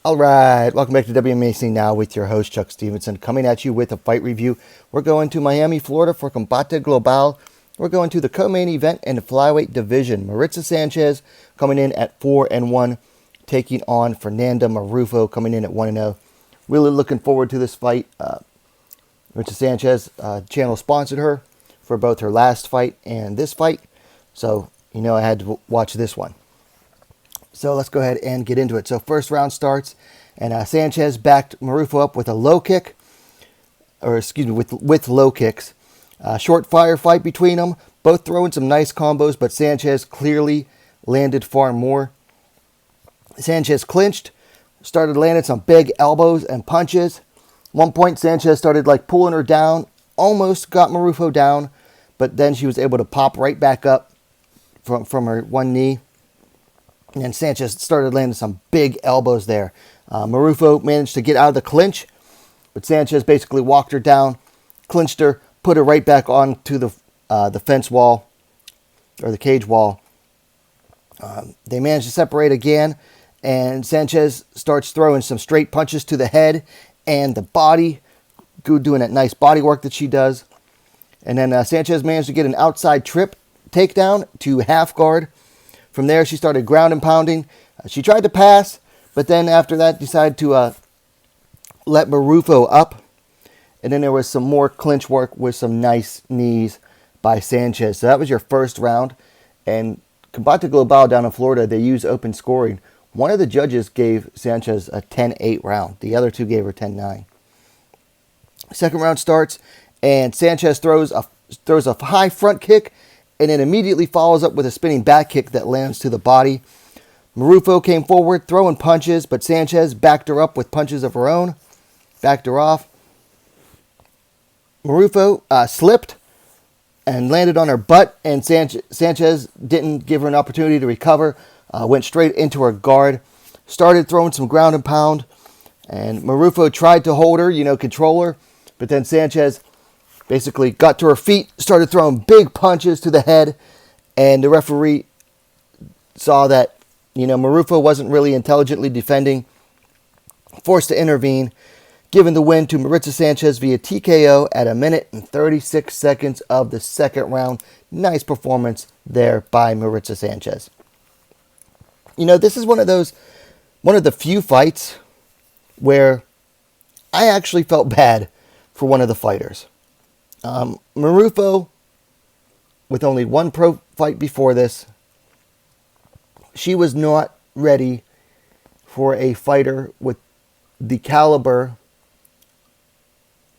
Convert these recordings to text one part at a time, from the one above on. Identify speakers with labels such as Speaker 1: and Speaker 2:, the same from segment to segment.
Speaker 1: All right, welcome back to Wmma Now with your host, Chuck Stevenson, coming at you with a fight review. We're going to Miami, Florida for Combate Global. We're going to the co-main event in the Flyweight division. Maritza Sanchez coming in at 4-1, taking on Fernanda Marrufo coming in at 1-0. Really looking forward to this fight. Maritza Sanchez channel sponsored her for both her last fight and this fight, so I had to watch this one. So let's go ahead and get into it. So first round starts, and Sanchez backed Marrufo up with a low kick, with low kicks. Short fire fight between them, both throwing some nice combos, but Sanchez clearly landed far more. Sanchez clinched, started landing some big elbows and punches. One point, Sanchez started pulling her down, almost got Marrufo down, but then she was able to pop right back up from her one knee. And Sanchez started landing some big elbows there. Marrufo managed to get out of the clinch, but Sanchez basically walked her down, clinched her, put her right back onto the fence wall, or the cage wall. They managed to separate again, and Sanchez starts throwing some straight punches to the head and the body, doing that nice body work that she does. And then Sanchez managed to get an outside trip takedown to half guard. From there, she started ground and pounding. She tried to pass, but then after that decided to let Marrufo up. And then there was some more clinch work with some nice knees by Sanchez. So that was your first round. And Combate Global down in Florida, they use open scoring. One of the judges gave Sanchez a 10-8 round. The other two gave her 10-9. Second round starts, and Sanchez throws a high front kick, and then immediately follows up with a spinning back kick that lands to the body. Marrufo came forward, throwing punches, but Sanchez backed her up with punches of her own, backed her off. Marrufo slipped and landed on her butt, and Sanchez didn't give her an opportunity to recover, went straight into her guard, started throwing some ground and pound, and Marrufo tried to hold her, control her, but then Sanchez basically got to her feet, started throwing big punches to the head, and the referee saw that, Marrufo wasn't really intelligently defending, forced to intervene, giving the win to Maritza Sanchez via TKO at 1 minute and 36 seconds of the second round. Nice performance there by Maritza Sanchez. This is one of the few fights where I actually felt bad for one of the fighters. Marrufo, with only one pro fight before this, she was not ready for a fighter with the caliber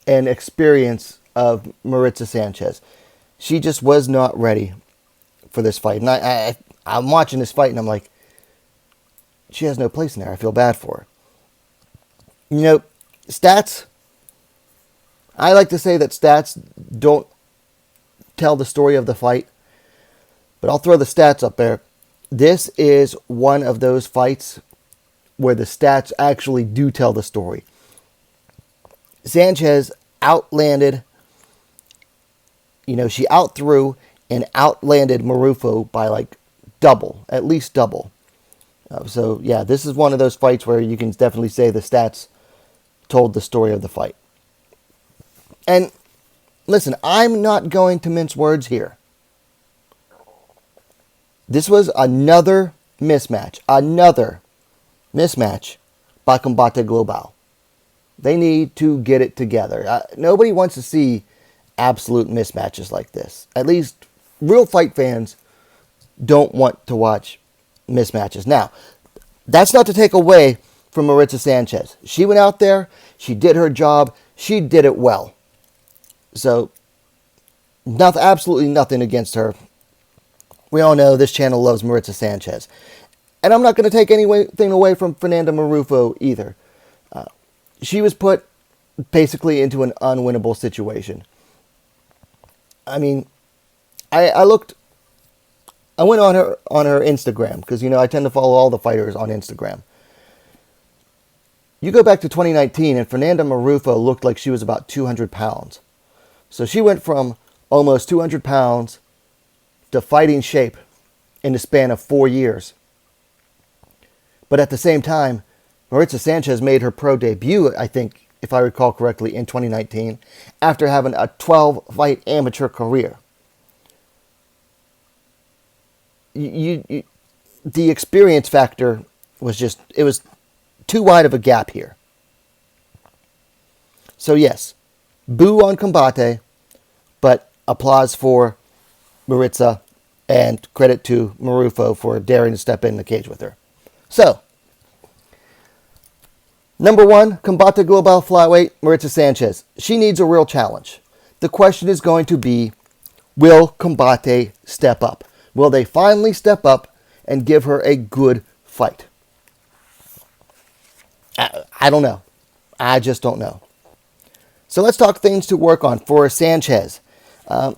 Speaker 1: and experience of Maritza Sanchez. She just was not ready for this fight. And I'm watching this fight and I'm like, she has no place in there. I feel bad for her. Stats, I like to say that stats don't tell the story of the fight, but I'll throw the stats up there. This is one of those fights where the stats actually do tell the story. Sanchez outlanded, she outthrew and outlanded Marrufo by double, at least double. So yeah, this is one of those fights where you can definitely say the stats told the story of the fight. And listen, I'm not going to mince words here. This was another mismatch by Combate Global. They need to get it together. Nobody wants to see absolute mismatches like this. At least real fight fans don't want to watch mismatches. Now, that's not to take away from Maritza Sanchez. She went out there, she did her job, she did it well. So, absolutely nothing against her. We all know this channel loves Maritza Sanchez. And I'm not going to take anything away from Fernanda Marrufo either. She was put basically into an unwinnable situation. I mean, I went on her Instagram because, I tend to follow all the fighters on Instagram. You go back to 2019 and Fernanda Marrufo looked like she was about 200 pounds. So she went from almost 200 pounds to fighting shape in the span of 4 years. But at the same time, Maritza Sanchez made her pro debut, I think, if I recall correctly, in 2019, after having a 12-fight amateur career. The experience factor was just, it was too wide of a gap here. So yes, boo on Combate, but applause for Maritza and credit to Marrufo for daring to step in the cage with her. So, number 1, Combate Global Flyweight, Maritza Sanchez. She needs a real challenge. The question is going to be, will Combate step up? Will they finally step up and give her a good fight? I don't know. I just don't know. So let's talk things to work on for Sanchez. I'd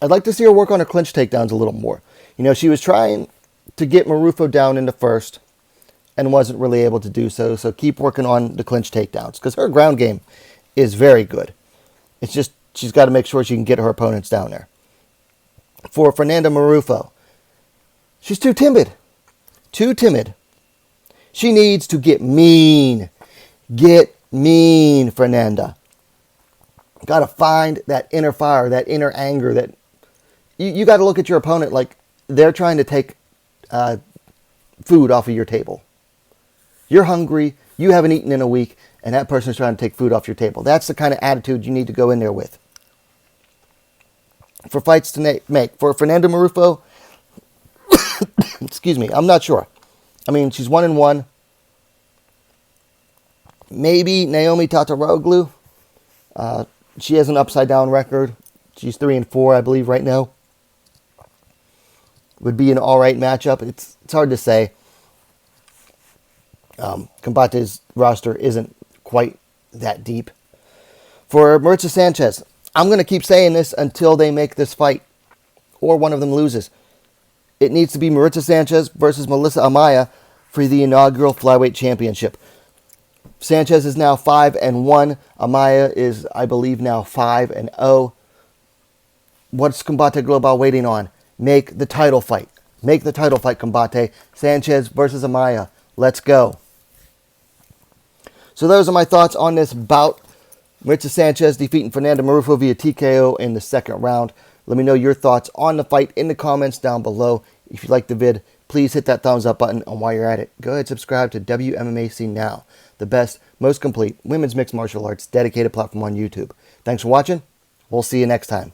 Speaker 1: like to see her work on her clinch takedowns a little more. You know, she was trying to get Marrufo down in the first and wasn't really able to do so. So keep working on the clinch takedowns because her ground game is very good. It's just she's got to make sure she can get her opponents down there. For Fernanda Marrufo, she's too timid. Too timid. She needs to get mean. Get mean, Fernanda. Got to find that inner fire, that inner anger. That you got to look at your opponent like they're trying to take food off of your table. You're hungry, you haven't eaten in a week, and that person's trying to take food off your table. That's the kind of attitude you need to go in there with. For fights to make. For Fernanda Marrufo, excuse me, I'm not sure. I mean, she's 1-1. Maybe Naomi Tataroglu. She has an upside-down record. She's 3-4, I believe, right now. Would be an all-right matchup. It's hard to say. Combate's roster isn't quite that deep. For Maritza Sanchez, I'm going to keep saying this until they make this fight or one of them loses. It needs to be Maritza Sanchez versus Melissa Amaya for the inaugural Flyweight Championship. Sanchez is now 5-1. Amaya is, I believe, now 5-0. What's Combate Global waiting on? Make the title fight. Make the title fight, Combate. Sanchez versus Amaya. Let's go. So those are my thoughts on this bout. Maritza Sanchez defeating Fernanda Marrufo via TKO in the second round. Let me know your thoughts on the fight in the comments down below. If you like the vid, please hit that thumbs up button. And while you're at it, go ahead and subscribe to WMMAC Now, the best, most complete women's mixed martial arts dedicated platform on YouTube. Thanks for watching. We'll see you next time.